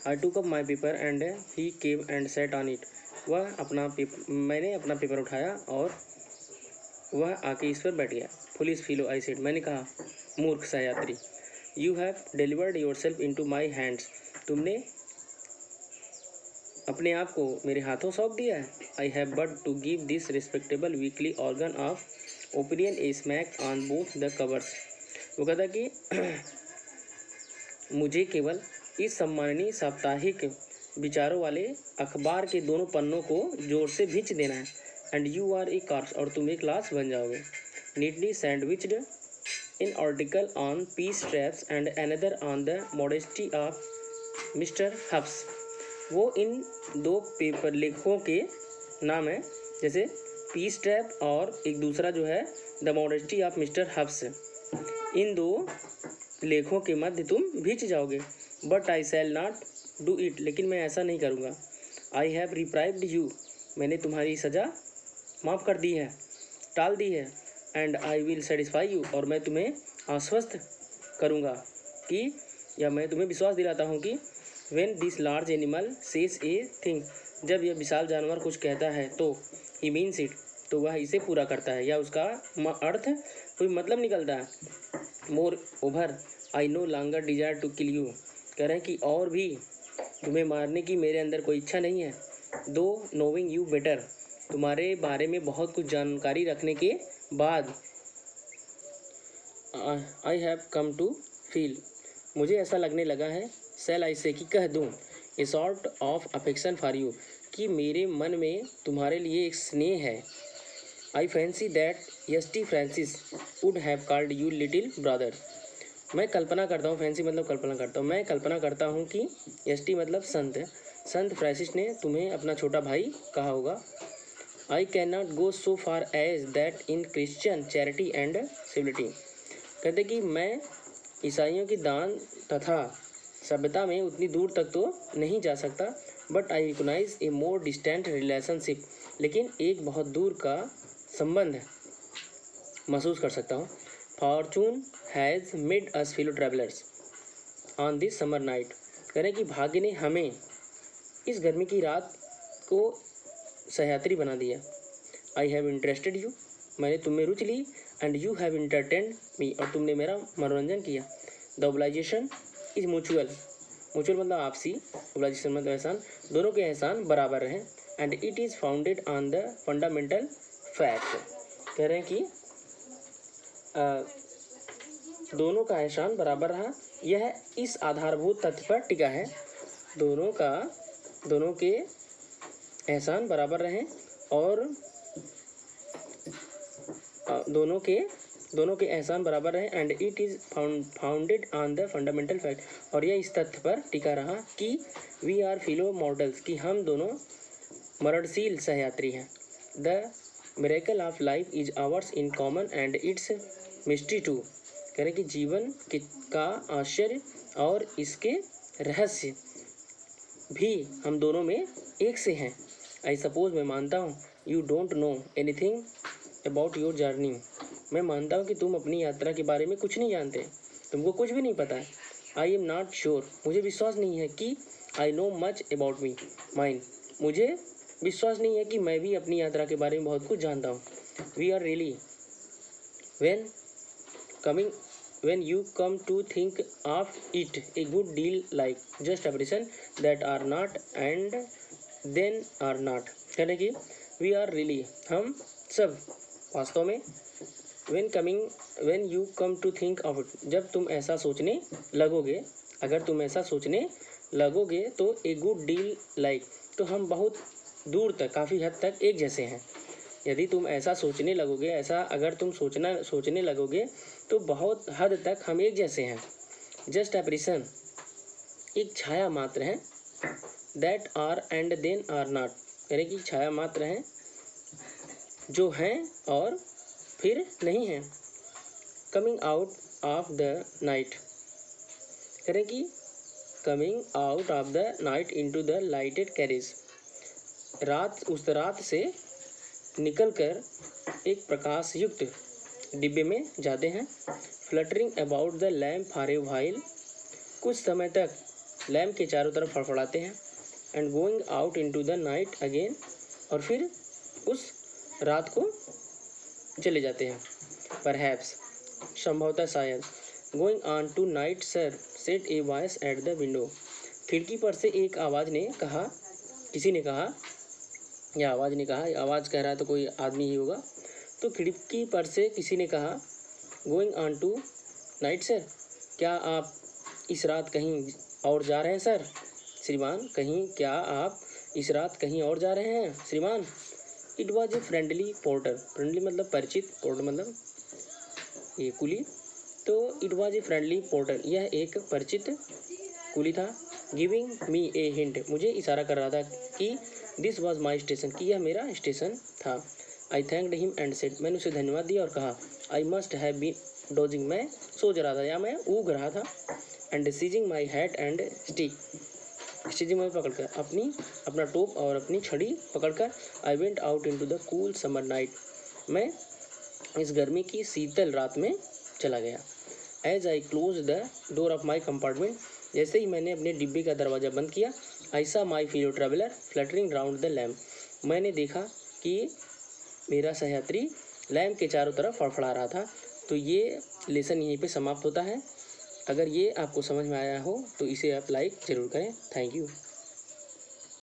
आई टूक up my paper and he came and set on it. मैंने अपना paper उठाया और वह आके इस पर बैठ गया। पुलिस फेलो आई सेड, मैंने कहा, मूर्ख सहयात्री। You have delivered yourself into my hands, तुमने अपने आप को मेरे हाथों सौंप दिया है। I have but to give this respectable weekly organ of opinion a smack on both the covers. वो कहता कि मुझे केवल इस सम्माननीय साप्ताहिक विचारों वाले अखबार के दोनों पन्नों को जोर से भींच देना है। And you are a corpse, और तुम एक लाश बन जाओगे। Neatly sandwiched in article on peace traps and another on the modesty of mister Hubbs. वो इन दो पेपर लेखों के नाम है, जैसे पीस ट्रैप और एक दूसरा जो है the modesty of mister Hubbs. इन दो लेखों के मध्य तुम भींच जाओगे। But I shall not do it, लेकिन मैं ऐसा नहीं करूँगा। आई हैव रिप्राइव्ड यू, मैंने तुम्हारी सज़ा माफ़ कर दी है, टाल दी है। And I will satisfy you, और मैं तुम्हें आश्वस्त करूँगा कि, या मैं तुम्हें विश्वास दिलाता हूँ कि when this large animal says a thing, जब यह विशाल जानवर कुछ कहता है तो ही मीन्स इट, तो वह इसे पूरा करता है या उसका अर्थ कोई मतलब निकलता है। Moreover I no longer desire to kill you, कह रहे हैं कि और भी तुम्हें मारने की मेरे अंदर कोई इच्छा नहीं है। दो नोविंग यू बेटर, तुम्हारे बारे में बहुत कुछ जानकारी रखने के बाद I have come to feel, मुझे ऐसा लगने लगा है, सेल आई से कि कह दूँ, a sort of affection for you, कि मेरे मन में तुम्हारे लिए एक स्नेह है। I fancy that yesty Francis would have called you little brother, मैं कल्पना करता हूँ, फैंसी मतलब कल्पना करता हूँ, मैं कल्पना करता हूँ कि यस्टी मतलब संत फ्रांसिस ने तुम्हें अपना छोटा भाई कहा होगा। I cannot go so far as that in Christian charity and civility, कहते कि मैं ईसाइयों की दान तथा सभ्यता में उतनी दूर तक तो नहीं जा सकता। But I recognise a more distant relationship, लेकिन एक बहुत दूर का संबंध महसूस कर सकता हूँ। Fortune has made us fellow travellers on this summer night, कह रहे कि भाग्य ने हमें इस गर्मी की रात को सहयात्री बना दिया। आई हैव इंटरेस्टेड यू, मैंने तुम में रुचि ली। एंड यू हैव इंटरटेन्ड मी, और तुमने मेरा मनोरंजन किया। द ओब्लाइजेशन इज म्यूचुअल, म्यूचुअल मतलब आपसी, ओब्लाइजेशन मतलब एहसान, दोनों के एहसान बराबर रहें। And it is founded on the fundamental fact, कह रहे हैं कि दोनों का एहसान बराबर रहा, यह इस आधारभूत तथ्य पर टिका है, दोनों के एहसान बराबर रहें और दोनों के एहसान बराबर रहें। And it is founded on the fundamental fact, और यह इस तथ्य पर टिका रहा कि वी आर फेलो मॉडल्स, कि हम दोनों मरणशील सहयात्री हैं। The miracle of life is ours in common and its mystery too, कह रहे कि जीवन का आश्चर्य और इसके रहस्य भी हम दोनों में एक से हैं। आई सपोज, मैं मानता हूँ, you don't know anything about your journey, मैं मानता हूँ कि तुम अपनी यात्रा के बारे में कुछ नहीं जानते, तुमको कुछ भी नहीं पता है। आई एम नॉट श्योर, मुझे विश्वास नहीं है कि I know much about me mine, मुझे विश्वास नहीं है कि मैं भी अपनी यात्रा के बारे में बहुत कुछ जानता हूँ। We are really when you come to think of it a good deal like just expression that are not and then are not, यानी कि we are really, हम सब वास्तव में, when you come to think of it, जब तुम ऐसा सोचने लगोगे, अगर तुम ऐसा सोचने लगोगे तो a good deal like, तो हम बहुत दूर तक, काफ़ी हद तक एक जैसे हैं। यदि तुम ऐसा सोचने लगोगे, ऐसा अगर तुम सोचने लगोगे तो बहुत हद तक हम एक जैसे हैं। जस्ट एप्रिसन, एक छाया मात्र है। That are and then are not, यानी कि छाया मात्र हैं, जो हैं और फिर नहीं हैं। Coming out of the night, कह रहे कि coming out of the night into the lighted carriage, उस रात से निकलकर एक प्रकाश युक्त डिब्बे में जाते हैं। Fluttering about the lamp for a while, कुछ समय तक लैम्प के चारों तरफ फड़फड़ाते हैं। And going out into the night again, और फिर उस रात को चले जाते हैं। परहैप्स, संभवतः शायद। Going on tonight sir, said a voice at the window. खिड़की पर से एक आवाज़ ने कहा, किसी ने कहा, या आवाज़ ने कहा, आवाज़ कह रहा है तो कोई आदमी ही होगा। तो खिड़की पर से किसी ने कहा, going on tonight sir, क्या आप इस रात कहीं और जा रहे हैं सर? श्रीमान, क्या आप इस रात कहीं और जा रहे हैं श्रीमान? It was a friendly porter, friendly मतलब परिचित, पोर्टर मतलब ये कुली। तो it was a friendly porter, यह एक परिचित कुली था। गिविंग मी ए हिंट, मुझे इशारा कर रहा था कि दिस वॉज माई स्टेशन, कि यह मेरा स्टेशन था। I thanked him and said, मैंने उसे धन्यवाद दिया और कहा, I must have been dozing, मैं सोच रहा था या मैं ऊँघ रहा था। And seizing my hat and stick, stitching में पकड़कर, अपना टोप और अपनी छड़ी पकड़कर, I went out into the cool summer night, मैं इस गर्मी की शीतल रात में चला गया। As I close the door of my compartment, जैसे ही मैंने अपने डिब्बे का दरवाज़ा बंद किया, आई सा my fellow traveller fluttering round the lamp, मैंने देखा कि मेरा सहयात्री लैम्प के चारों तरफ फड़फड़ा रहा था। तो ये लेसन यहीं पे समाप्त होता है। अगर ये आपको समझ में आया हो तो इसे आप लाइक ज़रूर करें। Thank you.